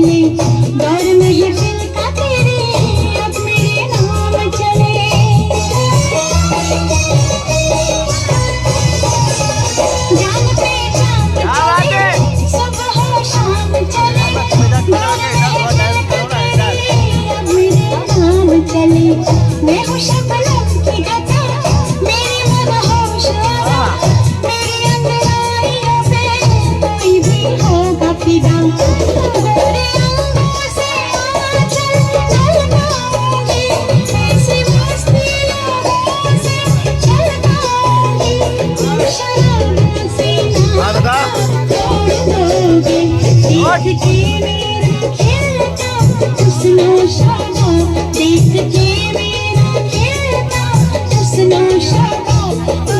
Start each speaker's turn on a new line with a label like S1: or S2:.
S1: चले दौर महफिल का तेरे अब मेरे नाम चले जान पे जान चले सुबह शाम चले दौर महफिल का तेरे अब मेरे नाम चले मैं हूँ शबनम की गदा मेरी मनहोश अदा मेरी अंगड़ाइयों पे कोई भी होगा फिदा गोरे अंगों से आंचल झलकाऊंगी ऐसी मस्ती लोगों से छलकाऊंगी तुम शराबों से नाता तोड़ दोगे देख के मेरा खिलता हुस्नो शबाब देख के मेरा खिलता हुस्नो शबाब